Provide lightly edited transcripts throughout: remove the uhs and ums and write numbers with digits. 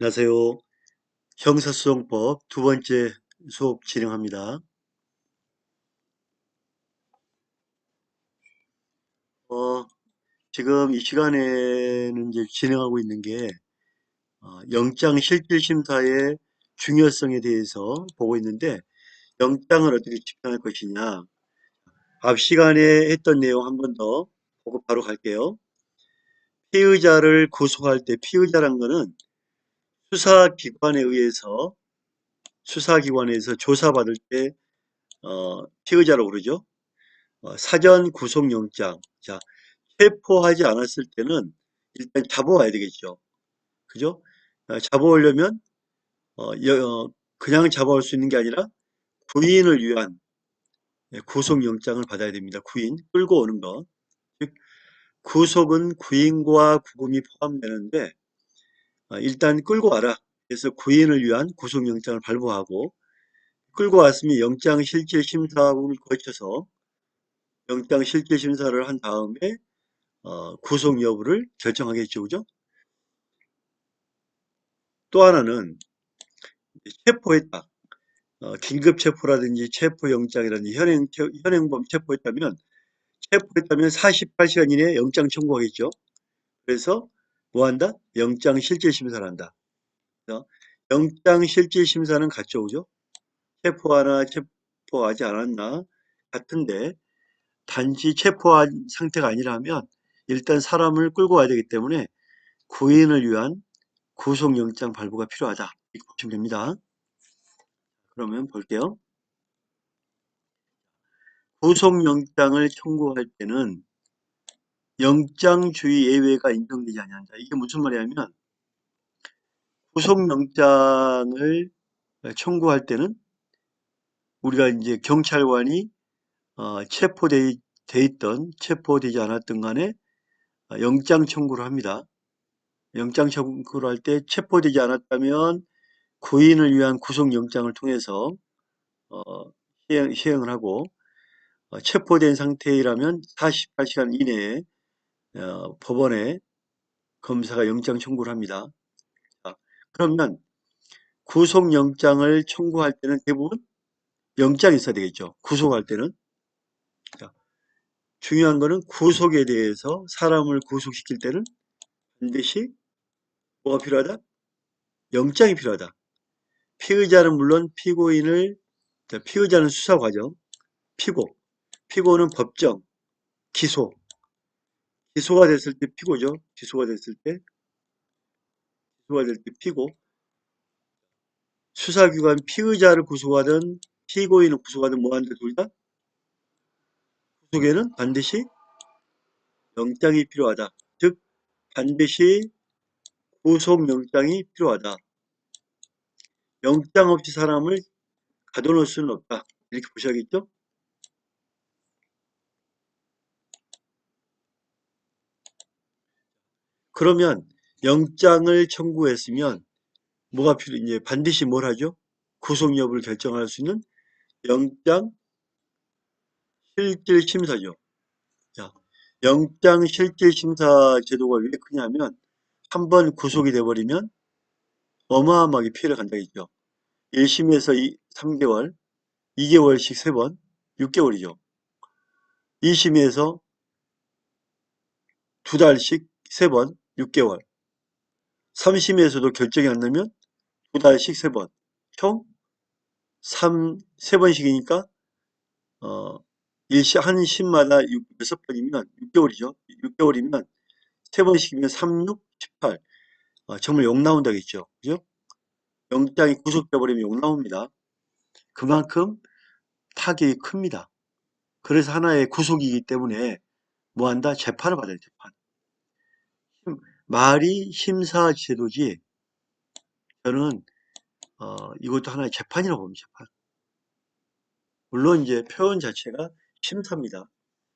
안녕하세요. 형사소송법 두 번째 수업 진행합니다. 어, 지금 이 시간에는 이제 진행하고 있는 게 영장실질심사의 중요성에 대해서 보고 있는데 영장을 어떻게 집행할 것이냐. 앞 시간에 했던 내용 한 번 더 보고 바로 갈게요. 피의자를 구속할 때 피의자란 거는 수사기관에 의해서 수사기관에서 조사받을 때 피의자라고 그러죠. 사전 구속영장. 자, 체포하지 않았을 때는 일단 잡아와야 되겠죠. 그죠? 잡아오려면 그냥 잡아올 수 있는 게 아니라 구인을 위한 구속영장을 받아야 됩니다. 구인, 끌고 오는 거. 즉, 구속은 구인과 구금이 포함되는데 일단 끌고 와라. 그래서 구인을 위한 구속영장을 발부하고 끌고 왔으면 영장실질심사를 거쳐서 영장실질심사를 한 다음에 구속 여부를 결정하겠죠. 그죠? 또 하나는 체포했다. 긴급 체포라든지 체포영장이라든지 현행범 체포했다면 48시간 이내에 영장 청구하겠죠. 그래서 뭐 한다? 영장 실질심사를 한다. 영장 실질심사는 같죠. 그죠? 체포하나 체포하지 않았나 같은데 단지 체포한 상태가 아니라면 일단 사람을 끌고 와야 되기 때문에 구인을 위한 구속영장 발부가 필요하다. 이렇게 보시면 됩니다. 그러면 볼게요. 구속영장을 청구할 때는 영장주의 예외가 인정되지 않는다. 이게 무슨 말이냐면 구속영장을 청구할 때는 우리가 이제 경찰관이 체포돼 있던 체포되지 않았던 간에 영장 청구를 합니다. 영장 청구를 할 때 체포되지 않았다면 구인을 위한 구속영장을 통해서 어, 시행을 하고 체포된 상태라면 48시간 이내에 법원에 검사가 영장 청구를 합니다. 자, 그러면 구속영장을 청구할 때는 대부분 영장이 있어야 되겠죠. 구속할 때는. 자, 중요한 거는 구속에 대해서 사람을 구속시킬 때는 반드시 뭐가 필요하다? 영장이 필요하다. 피의자는 물론 피고인을, 피의자는 수사 과정, 피고는 법정, 기소. 기소가 됐을 때 피고죠. 기소가 될 때 피고. 수사기관 피의자를 구속하든 피고인을 구속하든 뭐하는데 둘 다 구속에는 반드시 영장이 필요하다. 즉 반드시 구속영장이 필요하다. 영장 없이 사람을 가둬놓을 수는 없다. 이렇게 보셔야겠죠? 그러면 영장을 청구했으면 뭐가 이제 반드시 뭘 하죠? 구속 여부를 결정할 수 있는 영장 실질 심사죠. 자, 영장 실질 심사 제도가 왜 크냐면 한 번 구속이 돼버리면 어마어마하게 피해를 간다겠죠. 1심에서 3개월, 2개월씩 3번, 6개월이죠. 2심에서 2달씩 3번, 6개월. 3심에서도 결정이 안 나면 2달씩 3번. 총 3번씩이니까, 한 심마다 6번이면 6개월이죠. 6개월이면 3번씩이면 3, 6, 18. 정말 욕 나온다겠죠. 그죠? 영장이 구속돼 버리면 욕 나옵니다. 그만큼 타격이 큽니다. 그래서 하나의 구속이기 때문에 뭐 한다? 재판을 받아야 돼, 재판. 말이 심사제도지, 저는, 이것도 하나의 재판이라고 봅니다, 재판. 물론 이제 표현 자체가 심사입니다.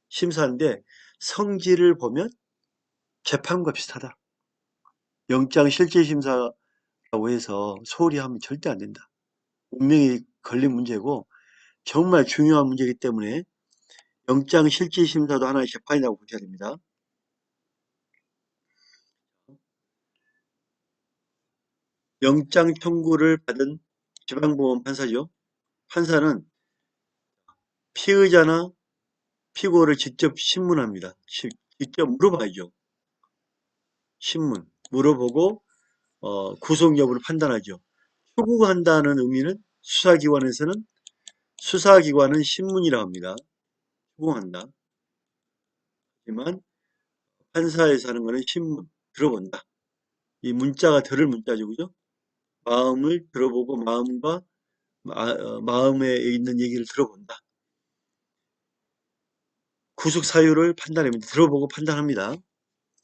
심사인데 성질을 보면 재판과 비슷하다. 영장 실질심사라고 해서 소홀히 하면 절대 안 된다. 운명이 걸린 문제고 정말 중요한 문제이기 때문에 영장 실질심사도 하나의 재판이라고 보셔야 됩니다. 영장 청구를 받은 지방법원 판사죠. 판사는 피의자나 피고를 직접 신문합니다. 직접 물어봐야죠. 신문 물어보고 구속 여부를 판단하죠. 초구한다는 의미는 수사기관은 신문이라 합니다. 초구한다. 하지만 판사에서 하는 거는 신문 들어본다. 이 문자가 들을 문자죠, 그죠? 마음을 들어보고 마음에 있는 얘기를 들어본다. 구속 사유를 판단합니다. 들어보고 판단합니다.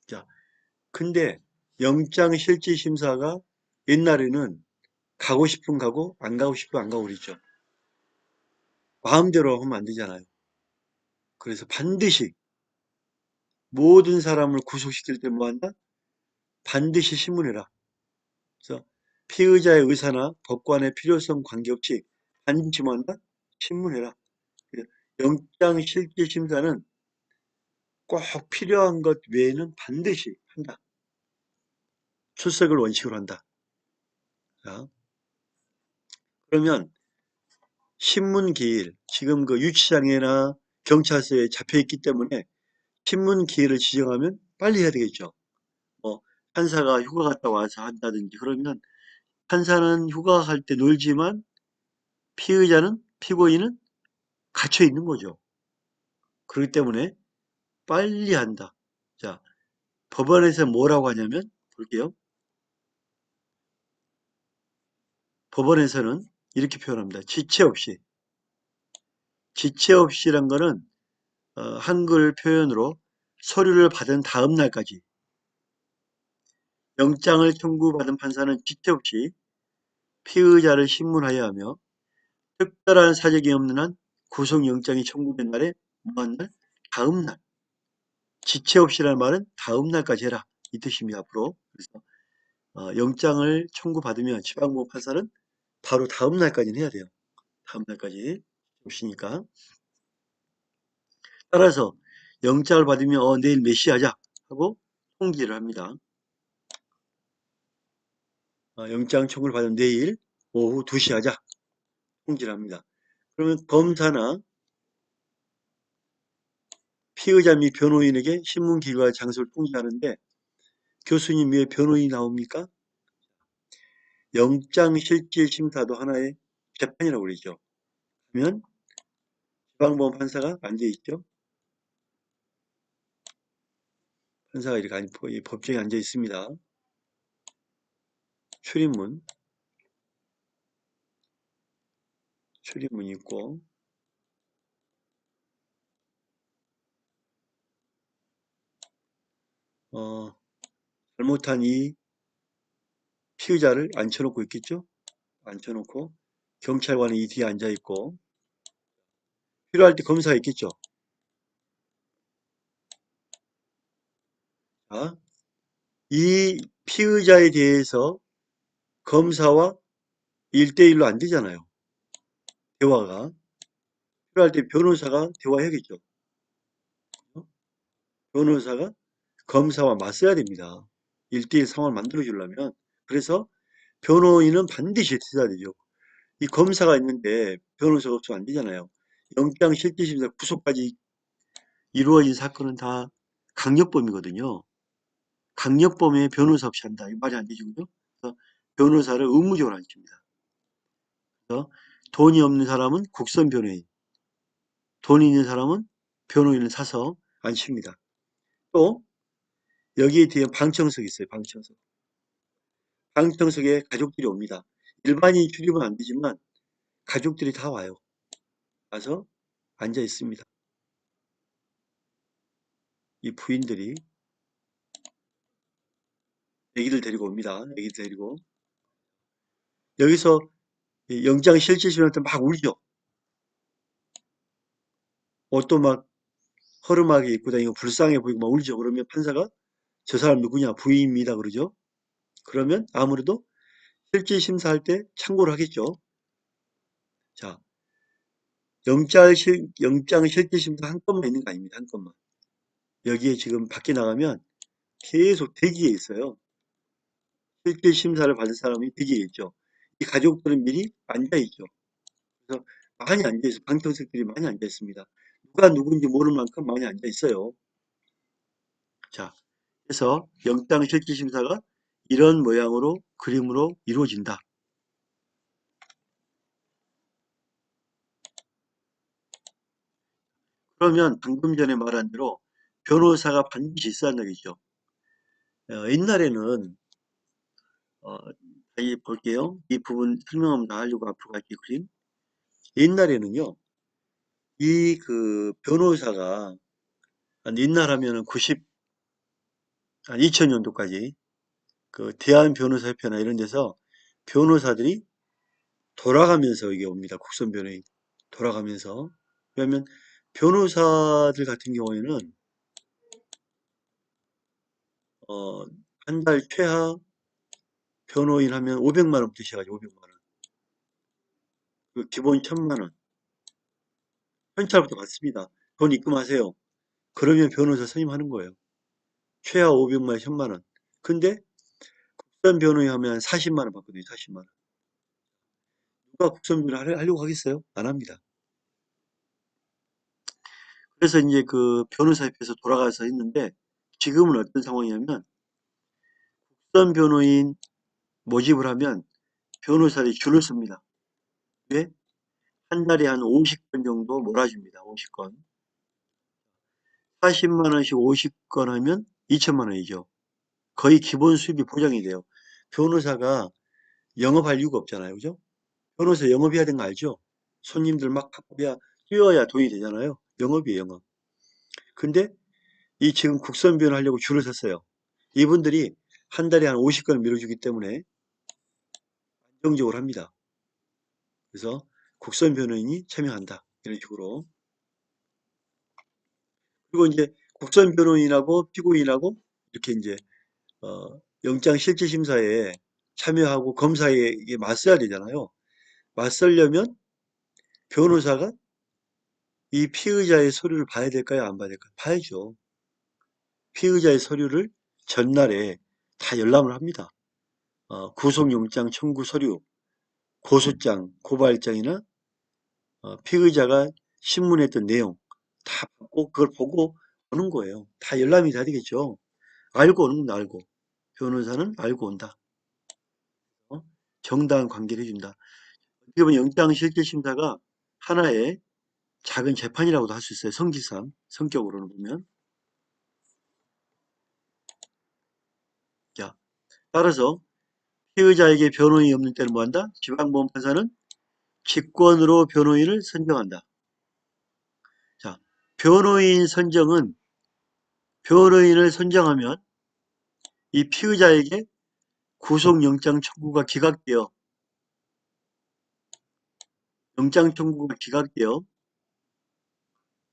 자, 근데 영장실질심사가 옛날에는 가고 싶으면 가고 안 가고 싶으면 안 가고 그랬죠. 마음대로 하면 안 되잖아요. 그래서 반드시 모든 사람을 구속시킬 때 뭐한다? 반드시 신문해라. 그래서 피의자의 의사나 법관의 필요성 관계없이 반드시 뭐한다? 신문해라. 영장실질심사는 꼭 필요한 것 외에는 반드시 한다. 출석을 원칙으로 한다. 자, 그러면 신문기일, 지금 그 유치장에나 경찰서에 잡혀있기 때문에 신문기일을 지정하면 빨리 해야 되겠죠. 뭐 판사가 휴가 갔다 와서 한다든지 그러면 판사는 휴가 갈 때 놀지만 피고인은 갇혀 있는 거죠. 그렇기 때문에 빨리 한다. 자, 법원에서 뭐라고 하냐면 볼게요. 법원에서는 이렇게 표현합니다. 지체 없이란 거는 한글 표현으로 서류를 받은 다음 날까지 영장을 청구받은 판사는 지체 없이 피의자를 신문하여야 하며 특별한 사정이 없는 한 구속영장이 청구된 날에 뭐한 날? 다음 날. 지체 없이라는 말은 다음 날까지 해라. 이 뜻입니다. 앞으로. 그래서 영장을 청구받으면 지방법원 판사는 바로 다음 날까지는 해야 돼요. 다음 날까지. 없으니까. 따라서 영장을 받으면 내일 몇 시 하자 하고 통지를 합니다. 영장 청구를 받으면 내일 오후 2시 하자 통지를 합니다. 그러면 검사나 피의자 및 변호인에게 신문기일과 장소를 통지하는데 교수님 왜 변호인이 나옵니까? 영장실질심사도 하나의 재판이라고 그러죠. 그러면 지방법원 판사가 앉아있죠. 판사가 이렇게 법정에 앉아 있습니다. 출입문이 있고 잘못한 이 피의자를 앉혀놓고 있겠죠. 앉혀놓고 경찰관이 이 뒤에 앉아 있고 필요할 때 검사가 있겠죠. 자, 이 피의자에 대해서 검사와 1대1로 안 되잖아요. 대화가. 필요할 때 변호사가 대화해야겠죠. 변호사가 검사와 맞서야 됩니다. 1대1 상황을 만들어 주려면. 그래서 변호인은 반드시 있어야 되죠. 이 검사가 있는데 변호사가 없으면 안 되잖아요. 영장실질심사 구속까지 이루어진 사건은 다 강력범이거든요. 강력범에 변호사 없이 한다. 이 말이 안 되죠. 그죠? 그래서 변호사를 의무적으로 앉힙니다. 그래서 돈이 없는 사람은 국선 변호인, 돈이 있는 사람은 변호인을 사서 앉힙니다. 또 여기에 뒤에 방청석이 있어요. 방청석. 방청석에 가족들이 옵니다. 일반인이 출입은 안 되지만 가족들이 다 와요. 와서 앉아 있습니다. 이 부인들이 애기들 데리고 옵니다. 애기들 데리고. 여기서 영장실질심사한테 막 울죠. 옷도 막 허름하게 입고 다니고 불쌍해 보이고 막 울죠. 그러면 판사가 저 사람 누구냐? 부인입니다. 그러죠. 그러면 아무래도 실질심사할 때 참고를 하겠죠. 자, 영장실질심사 한 건만 있는 거 아닙니다. 한 건만. 여기에 지금 밖에 나가면 계속 대기에 있어요. 실질 심사를 받은 사람이 되겠죠. 이 가족들은 미리 앉아있죠. 그래서 많이 앉아있어요. 방청석들이 많이 앉아있습니다. 누가 누군지 모를 만큼 많이 앉아있어요. 자, 그래서 영장 실질 심사가 이런 모양으로 그림으로 이루어진다. 그러면 방금 전에 말한 대로 변호사가 반드시 있어야 한다는 얘기죠. 옛날에는 다시 볼게요. 이 부분 설명하면 다 하려고 앞으로 갈게요. 그림. 옛날에는요. 이 그 변호사가 한 옛날 하면은 2000년도까지 그 대한변호사협회나 이런 데서 변호사들이 돌아가면서 이게 옵니다. 국선 변호인 돌아가면서. 왜냐하면 변호사들 같은 경우에는 한 달 최하 변호인 하면 500만 원부터 시작하죠. 500만 원. 그 기본 1000만 원. 현찰부터 받습니다. 돈 입금하세요. 그러면 변호사 선임하는 거예요. 최하 500만 원, 1000만 원. 근데 국선 변호인 하면 40만 원 받거든요. 40만 원. 누가 국선 변호 하려고 하겠어요? 안 합니다. 그래서 이제 그 변호사협회에서 돌아가서 했는데 지금은 어떤 상황이냐면 국선 변호인 모집을 하면 변호사들이 줄을 섭니다. 왜? 한 달에 한 50건 정도 몰아줍니다. 50건. 40만 원씩 50건 하면 2천만 원이죠. 거의 기본 수입이 보장이 돼요. 변호사가 영업할 이유가 없잖아요. 그죠? 변호사 영업해야 되는 거 알죠? 손님들 막 뛰어야 돈이 되잖아요. 영업이에요, 영업. 근데 이 지금 국선 변호 하려고 줄을 섰어요. 이분들이 한 달에 한 50건을 밀어주기 때문에 안정적으로 합니다. 그래서 국선 변호인이 참여한다. 이런 식으로. 그리고 이제 국선 변호인하고 피고인하고 이렇게 이제 영장 실질 심사에 참여하고 검사에 이게 맞서야 되잖아요. 맞서려면 변호사가 이 피의자의 서류를 봐야 될까요? 안 봐야 될까요? 봐야죠. 피의자의 서류를 전날에 다 열람을 합니다. 구속영장 청구 서류, 고소장, 고발장이나 피의자가 신문했던 내용 다 받고 그걸 보고 오는 거예요. 다 열람이 다 되겠죠. 알고 오는 건 알고. 변호사는 알고 온다. 정당한 관계를 해준다. 어떻게 보면 영장실질심사가 하나의 작은 재판이라고도 할 수 있어요. 성질상, 성격으로는 보면. 자, 따라서 피의자에게 변호인이 없는 때는 뭐한다? 지방법원판사는 직권으로 변호인을 선정한다. 자, 변호인 선정은 변호인을 선정하면 이 피의자에게 구속영장 청구가 기각되어 영장 청구가 기각되어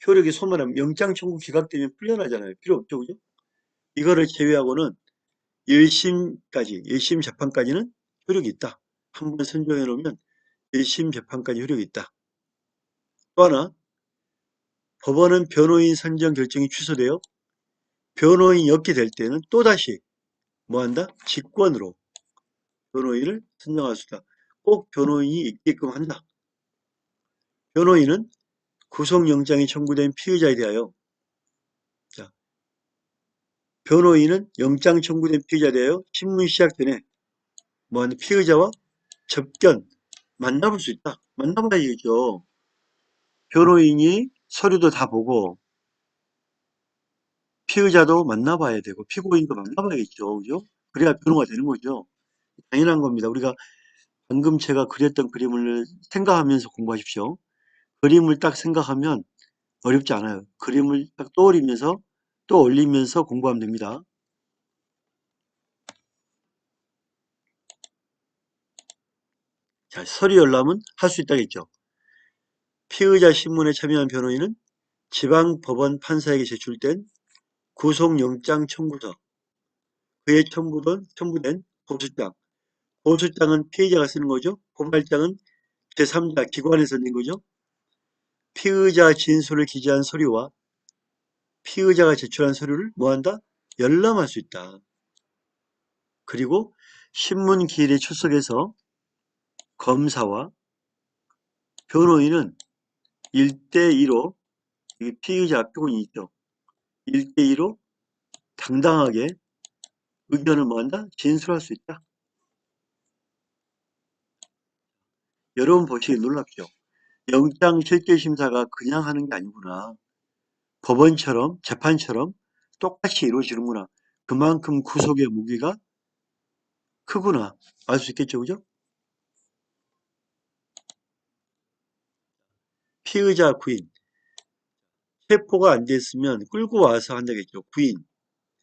효력이 소멸하면 영장 청구 기각되면 풀려나잖아요. 필요 없죠. 그죠? 이거를 제외하고는 1심 재판까지는 효력이 있다. 한번 선정해 놓으면 1심 재판까지 효력이 있다. 또 하나 법원은 변호인 선정 결정이 취소되어 변호인이 없게 될 때는 또다시 뭐한다? 직권으로 변호인을 선정할 수 있다. 꼭 변호인이 있게끔 한다. 변호인은 구속영장이 청구된 피의자에 대하여 자, 변호인은 영장 청구된 피의자에 대하여 신문 시작 전에 뭐한다? 피의자와 접견 만나볼 수 있다. 만나봐야겠죠. 변호인이 서류도 다 보고 피의자도 만나봐야 되고 피고인도 만나봐야겠죠. 그죠? 그래야 변호가 되는 거죠. 당연한 겁니다. 우리가 방금 제가 그렸던 그림을 생각하면서 공부하십시오. 그림을 딱 생각하면 어렵지 않아요. 그림을 딱 떠올리면서 또 올리면서 공부하면 됩니다. 자, 서류 열람은 할 수 있다겠죠. 피의자 신문에 참여한 변호인은 지방법원 판사에게 제출된 구속영장 청구서, 그에 첨부된 고소장, 고소장은 피의자가 쓰는 거죠. 고발장은 제3자 기관에서 낸 거죠. 피의자 진술을 기재한 서류와 피의자가 제출한 서류를 뭐한다? 열람할 수 있다. 그리고 신문기일에 출석해서 검사와 변호인은 1대2로 피의자 피고인이 있죠. 1대2로 당당하게 의견을 뭐한다? 진술할 수 있다. 여러분 보시기에 놀랍죠. 영장실질심사가 그냥 하는 게 아니구나. 법원처럼 재판처럼 똑같이 이루어지는구나. 그만큼 구속의 무게가 크구나. 알 수 있겠죠. 그죠? 피의자 구인. 체포가 안 됐으면 끌고 와서 한다겠죠. 구인.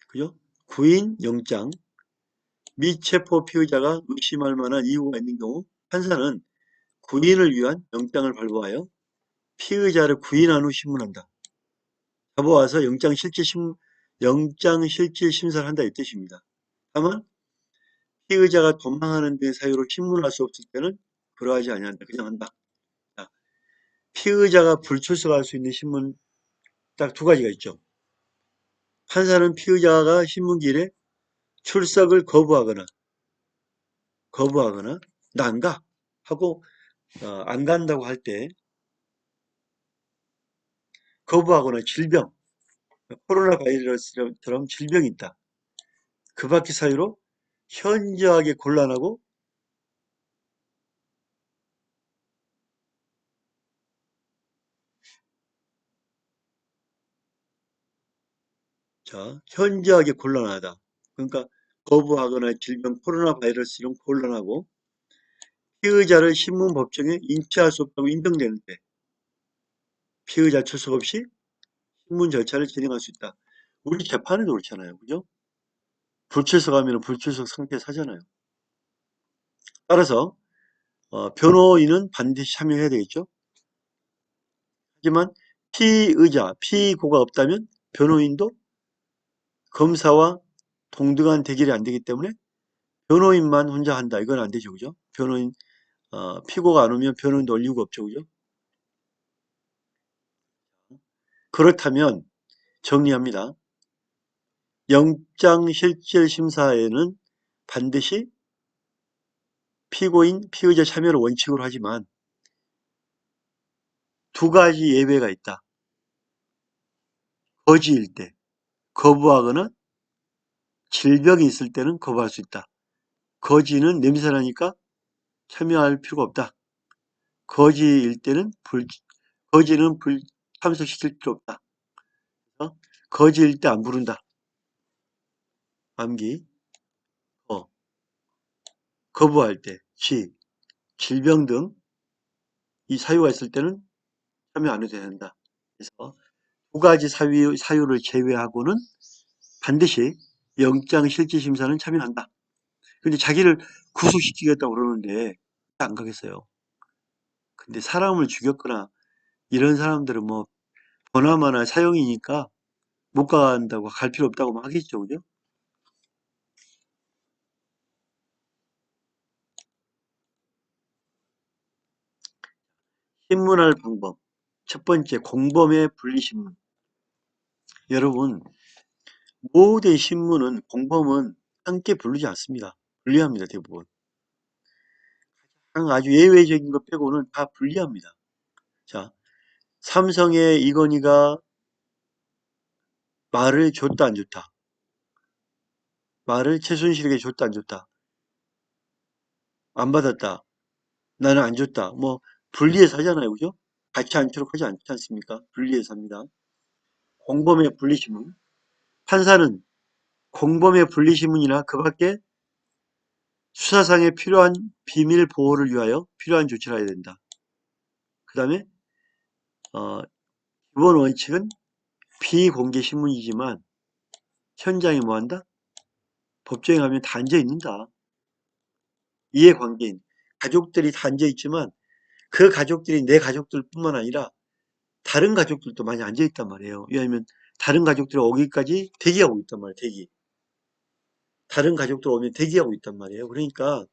그죠? 구인 영장. 미체포 피의자가 의심할 만한 이유가 있는 경우 판사는 구인을 위한 영장을 발부하여 피의자를 구인한 후 신문한다. 잡아와서 영장실질 심사를 한다 이 뜻입니다. 다만 피의자가 도망하는 데 사유로 신문할 수 없을 때는 그러하지 아니한다. 그냥 한다. 자, 피의자가 불출석할 수 있는 신문 딱 두 가지가 있죠. 판사는 피의자가 신문기일에 출석을 거부하거나 나 안 가 하고 안 간다고 할 때 거부하거나 질병, 코로나 바이러스처럼 질병이 있다. 그 밖의 사유로 현저하게 곤란하고 현저하게 곤란하다. 그러니까 거부하거나 질병, 코로나 바이러스 이런 곤란하고 피의자를 신문법정에 인치할 수 없다고 인정되는 때 피의자 출석 없이 신문 절차를 진행할 수 있다. 우리 재판에도 그렇잖아요. 그죠? 불출석하면 불출석 상태에서 하잖아요. 따라서 변호인은 반드시 참여해야 되겠죠. 하지만 피고가 없다면 변호인도 검사와 동등한 대결이 안 되기 때문에 변호인만 혼자 한다. 이건 안 되죠. 그죠? 피고가 안 오면 변호인도 올 이유가 없죠. 그죠? 그렇다면 정리합니다. 영장실질심사에는 반드시 피의자 참여를 원칙으로 하지만 두 가지 예외가 있다. 거지일 때, 거부하거나 질병이 있을 때는 거부할 수 있다. 거지는 냄새나니까 참여할 필요가 없다. 거지일 때는 거지는 참석시킬 필요 없다. 거지일 때 안 부른다. 암기, 거부할 때, 질병 등 이 사유가 있을 때는 참여 안 해도 된다. 그래서 두 가지 사유를 제외하고는 반드시 영장실질심사는 참여한다. 근데 자기를 구속시키겠다고 그러는데 안 가겠어요. 근데 사람을 죽였거나 이런 사람들은 뭐 보나마나 사형이니까 못 간다고 갈 필요 없다고 막 하겠죠. 그죠? 신문할 방법. 첫 번째, 공범의 분리신문. 여러분, 모든 신문은 공범은 함께 부르지 않습니다. 분리합니다. 대부분. 아주 예외적인 것 빼고는 다 분리합니다. 자, 삼성의 이건희가 말을 줬다 안 줬다. 말을 최순실에게 줬다 안 줬다. 안 받았다. 나는 안 줬다. 뭐 분리해서 하잖아요. 그죠? 같이 않도록 하지 않지 않습니까? 분리해서 합니다. 공범의 분리신문. 판사는 공범의 분리신문이나 그 밖에 수사상에 필요한 비밀 보호를 위하여 필요한 조치를 해야 된다. 그 다음에 기본 원칙은 비공개 신문이지만 현장에 뭐한다? 법정에 가면 다 앉아있는다. 이해관계인 가족들이 다 앉아있지만 그 가족들이 내 가족들 뿐만 아니라 다른 가족들도 많이 앉아있단 말이에요. 왜냐하면 다른 가족들이 오기까지 대기하고 있단 말이에요. 대기. 다른 가족들 오면 대기하고 있단 말이에요. 그러니까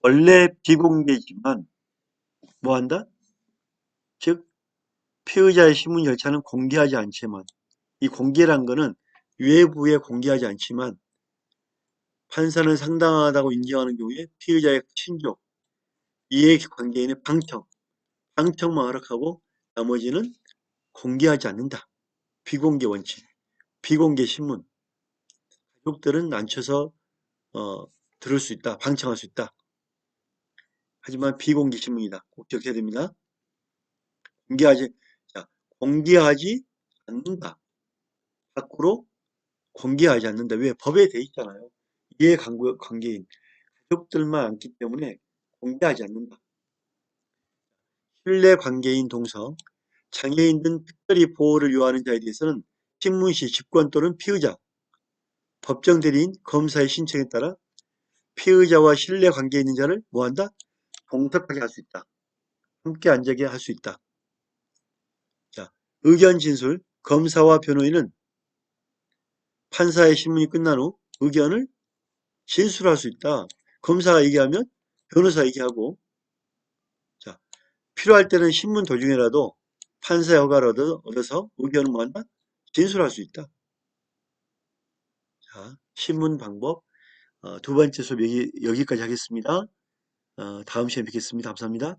원래 비공개지만 뭐한다? 즉 피의자의 신문 절차는 공개하지 않지만 이 공개란 거는 외부에 공개하지 않지만 판사는 상당하다고 인정하는 경우에 피의자의 친족, 이해관계인의 방청만 허락하고 나머지는 공개하지 않는다. 비공개 원칙, 비공개 신문. 가족들은 앉혀서 들을 수 있다, 방청할 수 있다. 하지만 비공개 신문이다. 꼭 기억해야 됩니다. 자, 공개하지 않는다. 밖으로 공개하지 않는다. 왜? 법에 돼 있잖아요. 이해관계인 가족들만 앉기 때문에 공개하지 않는다. 신뢰관계인 동성, 장애인 등 특별히 보호를 요하는 자에 대해서는 신문시 직권 또는 피의자, 법정 대리인, 검사의 신청에 따라 피의자와 신뢰관계에 있는 자를 뭐한다? 동석하게 할 수 있다. 함께 앉게 할 수 있다. 자, 의견 진술, 검사와 변호인은 판사의 신문이 끝난 후 의견을 진술할 수 있다. 검사가 얘기하면 변호사 얘기하고, 자, 필요할 때는 신문 도중에라도 판사의 허가를 얻어서 의견을 뭐한다? 진술할 수 있다. 자, 신문 방법 두 번째 수업 여기까지 하겠습니다. 다음 시간에 뵙겠습니다. 감사합니다.